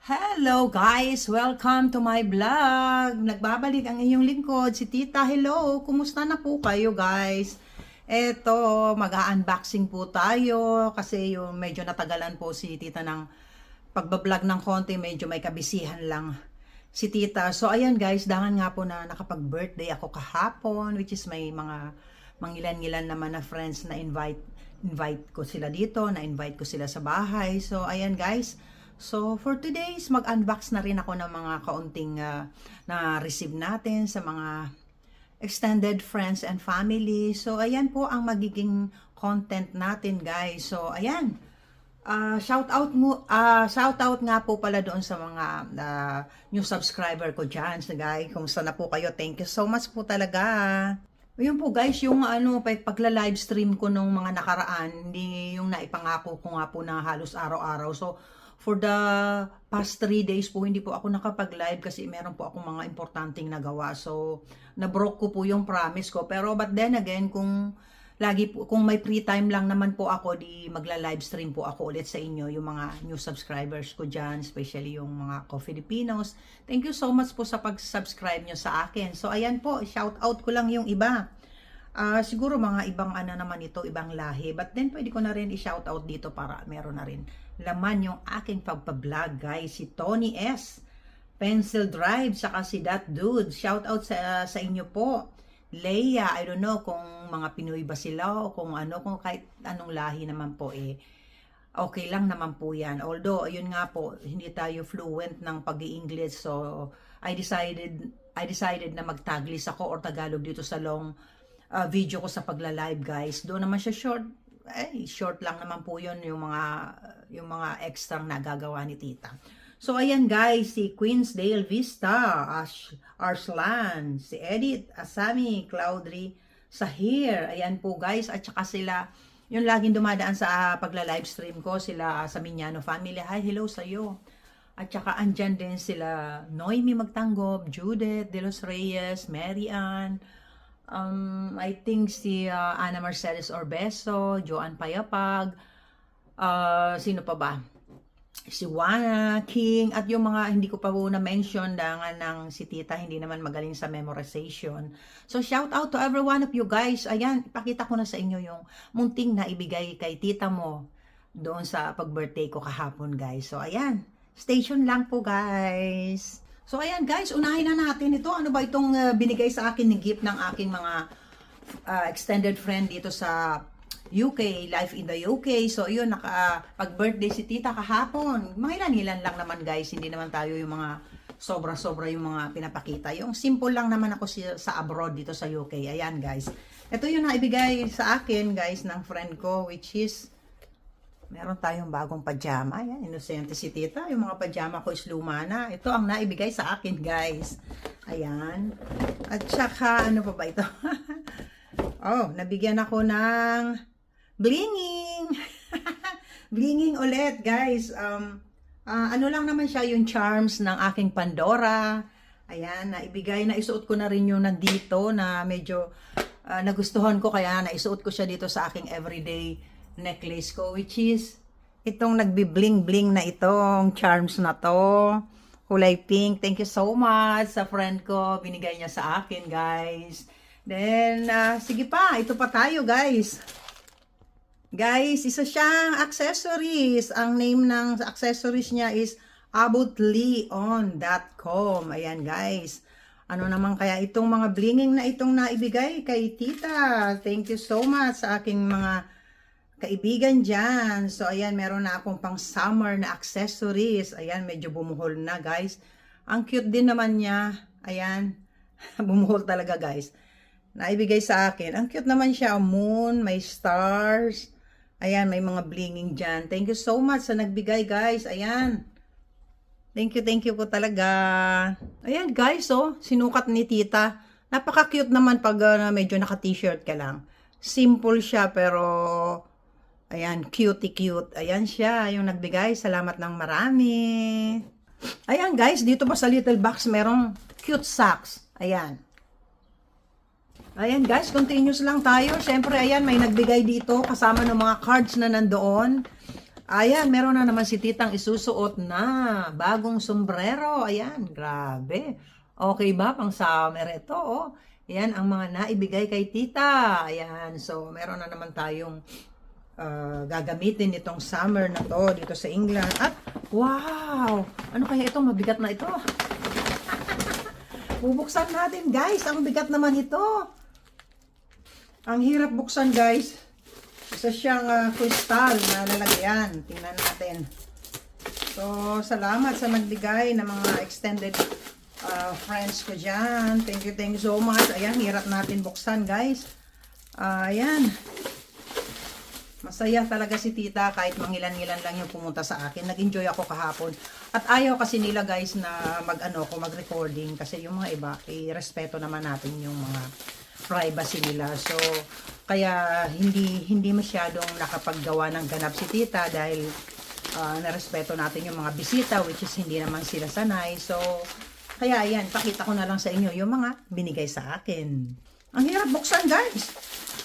Hello guys! Welcome to my vlog! Nagbabalik ang inyong lingkod, si Tita. Hello! Kumusta na po kayo guys? Eto, mag-unboxing po tayo kasi yung medyo natagalan po si Tita ng pagbablog ng konti, medyo may kabisihan lang si Tita. So ayan guys, dangan nga po na nakapag-birthday ako kahapon, which is may mga mangilan-ngilan naman na friends na invite ko sila dito, na-invite ko sila sa bahay. So ayan guys, so for today's mag-unbox na rin ako ng mga kaunting na-receive natin sa mga extended friends and family. So ayan po ang magiging content natin guys. So ayan, shout out nga po pala doon sa mga new subscriber ko dyan. So guys, kumusta na po kayo? Thank you so much po talaga. Ayun po guys, yung pagla-live stream ko nung mga nakaraan, hindi yung naipangako ko nga po na halos araw-araw. So for the past 3 days po, hindi po ako nakapag-live kasi meron po akong mga importanteng nagawa. So, na-broke ko po yung promise ko. Pero but then again, kung may free time lang naman po ako, di magla-live stream po ako ulit sa inyo, yung mga new subscribers ko dyan, especially yung mga co-Filipinos. Thank you so much po sa pag-subscribe nyo sa akin. So, ayan po, shout out ko lang yung iba. Siguro mga ibang naman ito, ibang lahi. But then, pwede ko na rin i-shout out dito para meron na rin laman yung aking pagpa-vlog, guys. Si Tony S. Pencil Drive, saka si That Dude. Shout out sa inyo po. Leia, I don't know kung mga Pinoy ba sila o kung kahit anong lahi naman po okay lang naman po yan. Although, ayun nga po, hindi tayo fluent ng pag-i-English. So, I decided na mag-Taglis ako or Tagalog dito sa long video ko sa pagla-live guys. Doon naman siya short lang naman po yun yung mga extra na gagawa ni Tita. So ayan guys, si Queensdale Vista, Arslan, si Edith, Asami, Claudry, Sahir, ayan po guys, at saka sila, yung laging dumadaan sa pagla-live stream ko, sila sa Miñano family, hi, hello sa'yo. At saka andyan din sila Noemi Magtanggop, Judith De Los Reyes, Mary Ann, I think si Ana Mercedes Orbeso, Joan Payapag, sino pa ba? Si Juana King, at yung mga hindi ko pa po na-mention ng si Tita, hindi naman magaling sa memorization. So shout out to every one of you guys. Ayan, ipakita ko na sa inyo yung munting na ibigay kay Tita mo doon sa pag-birthday ko kahapon guys. So ayan, station lang po guys. So ayan guys, unahin na natin ito. Ano ba itong binigay sa akin ni gift ng aking mga extended friend dito sa UK, Life in the UK. So yun, pag-birthday si Tita kahapon. Mga ilan lang naman guys, hindi naman tayo yung mga sobra-sobra yung mga pinapakita. Yung simple lang naman ako sa abroad dito sa UK. Ayan guys. Ito yung naibigay sa akin guys ng friend ko, which is meron tayong bagong pajama. Ayan, inosente si Tita. Yung mga pajama ko is luma na. Ito ang naibigay sa akin, guys. Ayan. At saka, ano pa ba ito? Oh, nabigyan ako ng blinging. Blinging ulit, guys. Ano lang naman siya, yung charms ng aking Pandora. Ayan, naisuot ko na rin yung nandito na medyo nagustuhan ko. Kaya naisuot ko siya dito sa aking everyday necklace ko, which is itong nagbi-bling-bling na itong charms na to, kulay pink. Thank you so much sa friend ko, binigay niya sa akin guys. Then sige pa, ito pa tayo guys. Isa siyang accessories. Ang name ng accessories niya is aboutleon.com. Ayan guys, ano naman kaya itong mga blinging na itong naibigay kay Tita. Thank you so much sa aking mga kaibigan dyan. So, ayan, meron na akong pang summer na accessories. Ayan, medyo bumuhol na, guys. Ang cute din naman niya. Ayan, bumuhol talaga, guys. Naibigay sa akin. Ang cute naman siya. Moon, may stars. Ayan, may mga blinging dyan. Thank you so much sa nagbigay, guys. Ayan. Thank you po talaga. Ayan, guys, oh, sinukat ni Tita. Napaka-cute naman pag medyo naka-t-shirt ka lang. Simple siya, pero ayan, cute. Ayan siya, yung nagbigay. Salamat ng marami. Ayan guys, dito pa sa little box merong cute socks. Ayan. Ayan guys, continuous lang tayo. Siyempre, ayan, may nagbigay dito kasama ng mga cards na nandoon. Ayan, meron na naman si titang isusuot na bagong sombrero. Ayan, grabe. Okay ba pang summer ito? Oh. Ayan, ang mga naibigay kay tita. Ayan, so meron na naman tayong gagamitin itong summer na to dito sa England. At, wow! Ano kaya ito? Mabigat na ito. Bubuksan natin, guys. Ang bigat naman ito. Ang hirap buksan, guys. Isa siyang crystal na lalagyan. Tingnan natin. So, salamat sa nagbigay ng mga extended friends ko dyan. Thank you so much. Ayan, hirap natin buksan, guys. Ayan. Masaya talaga si tita kahit mangilan-ngilan lang yung pumunta sa akin. Nag-enjoy ako kahapon. At ayaw kasi nila, guys, na mag-recording. Kasi yung mga iba, respeto naman natin yung mga privacy nila. So, kaya hindi masyadong nakapaggawa ng ganap si tita dahil narespeto natin yung mga bisita, which is hindi naman sila sanay. So, kaya ayan, pakita ko na lang sa inyo yung mga binigay sa akin. Ang hirap buksan, guys.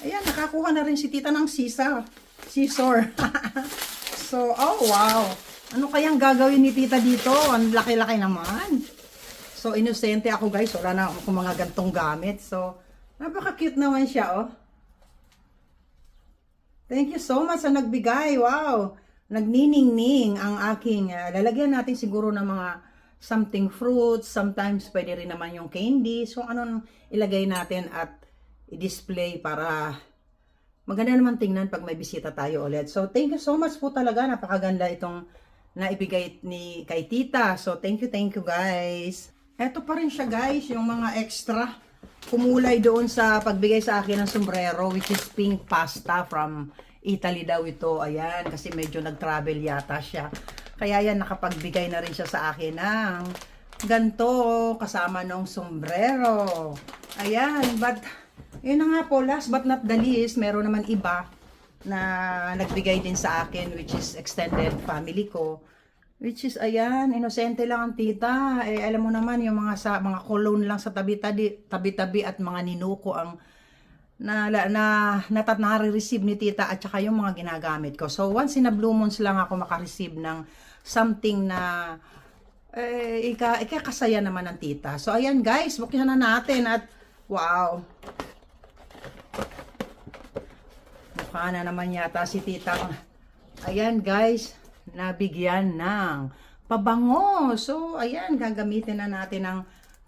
Ayan, nakakuha na rin si tita ng scissor. So, oh wow. Ano kayang gagawin ni tita dito? Ang laki-laki naman. So, inosente ako, guys. Wala na akong mga gantong gamit. So, napaka-cute naman siya, oh. Thank you so much sa nagbigay. Wow. Nagniningning ang aking, lalagyan natin siguro ng mga something fruits. Sometimes pwede rin naman yung candy. So, anong ilagay natin at i-display para maganda naman tingnan pag may bisita tayo ulit. So, thank you so much po talaga. Napakaganda itong naibigay kay tita. So, thank you guys. Eto pa rin siya, guys, yung mga extra kumulay doon sa pagbigay sa akin ng sombrero, which is pink pasta from Italy daw ito. Ayan, kasi medyo nag-travel yata siya. Kaya yan, nakapagbigay na rin siya sa akin ng ganto kasama ng sombrero. Ayan, but yun na nga po, last but not the least, meron naman iba na nagbigay din sa akin, which is extended family ko. Which is, ayan, inosente lang ang tita. Eh, alam mo naman, yung mga cologne lang sa tabi-tabi at mga ninuko ang nare-receive ni tita at saka yung mga ginagamit ko. So, once in a blue moons lang ako makareceive ng something na ikakasaya naman ng tita. So, ayan guys, buksan na natin at wow. Mukha na naman yata si tita. Ayan guys, nabigyan ng pabango. So, ayan, gagamitin na natin ng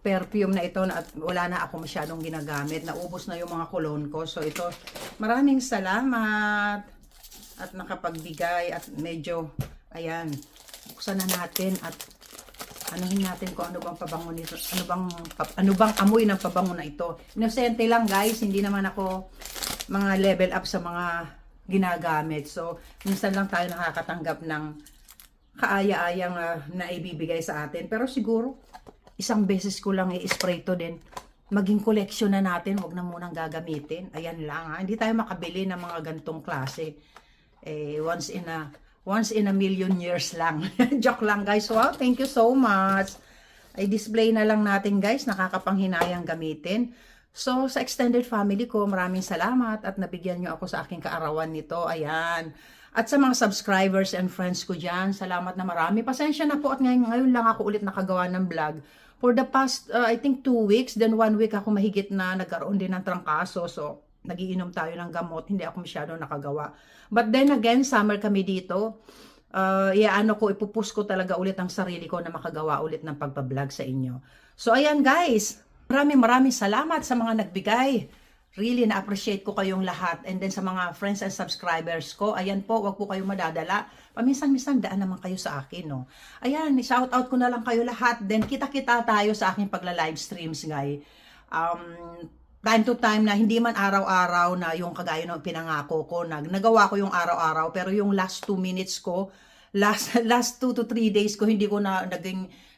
perfume na ito at wala na ako masyadong ginagamit. Naubos na yung mga cologne ko. So, ito, maraming salamat at nakapagbigay at medyo, ayan, buksan na natin at anuhin natin kung ano bang pabango nito, ano bang amoy ng pabango na ito. Inosente lang guys, hindi naman ako mga level up sa mga ginagamit. So, minsan lang tayo nakakatanggap ng kaaya-ayang na ibibigay sa atin. Pero siguro, isang beses ko lang i-spray to din. Maging collection na natin, wag na munang gagamitin. Ayan lang ha. Hindi tayo makabili ng mga gantong klase. Once in a million years lang. Joke lang guys. Wow, thank you so much. Ay display na lang natin guys. Nakakapanghinayang gamitin. So, sa extended family ko, maraming salamat at nabigyan nyo ako sa aking kaarawan nito. Ayan. At sa mga subscribers and friends ko dyan, salamat na marami. Pasensya na po at ngayon lang ako ulit nakagawa ng vlog. For the past, I think 2 weeks, then 1 week ako mahigit na nagkaroon din ng trangkaso. So, nagiinom tayo ng gamot. Hindi ako masyado nakagawa. But then again, summer kami dito. Ipupus ko talaga ulit ang sarili ko na makagawa ulit ng pagpa-vlog sa inyo. So, ayan guys. Maraming salamat sa mga nagbigay. Really, na-appreciate ko kayong lahat. And then sa mga friends and subscribers ko, ayan po, wag po kayong madadala. Paminsan-minsan, daan naman kayo sa akin, no? Ayan, shout-out ko na lang kayo lahat. Then, kita-kita tayo sa aking pagla-live streams, guys. Time to time na hindi man araw-araw na yung kagaya ng pinangako ko. Nagawa ko yung araw-araw, pero yung last 2 minutes ko, last 2 to 3 days ko, hindi ko na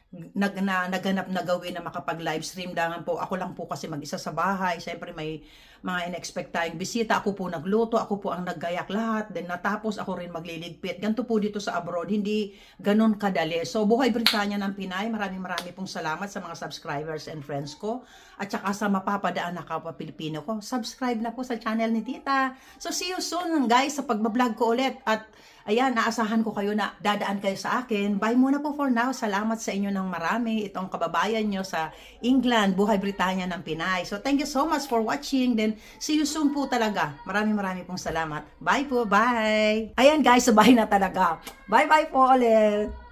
naganap na gawin na makapag live stream. Dangan po, ako lang po kasi mag-isa sa bahay. Siyempre may mga in-expect tayong bisita. Ako po nagluto, ako po ang naggayak lahat. Then natapos ako rin magliligpit. Ganito po dito sa abroad, hindi ganun kadali. So buhay Britanya ng Pinay, maraming pong salamat sa mga subscribers and friends ko. At saka sa mapapadaan na kapwa Pilipino ko. Subscribe na po sa channel ni Tita. So see you soon guys sa pagbablog ko ulit. At ayan, naasahan ko kayo na dadaan kayo sa akin. Bye muna po for now. Salamat sa inyo ng marami. Itong kababayan nyo sa England, buhay Britanya ng Pinay. So thank you so much for watching. Then see you soon po talaga. Maraming pong salamat. Bye po, bye. Ayan guys, sabay na talaga. Bye bye po ulit.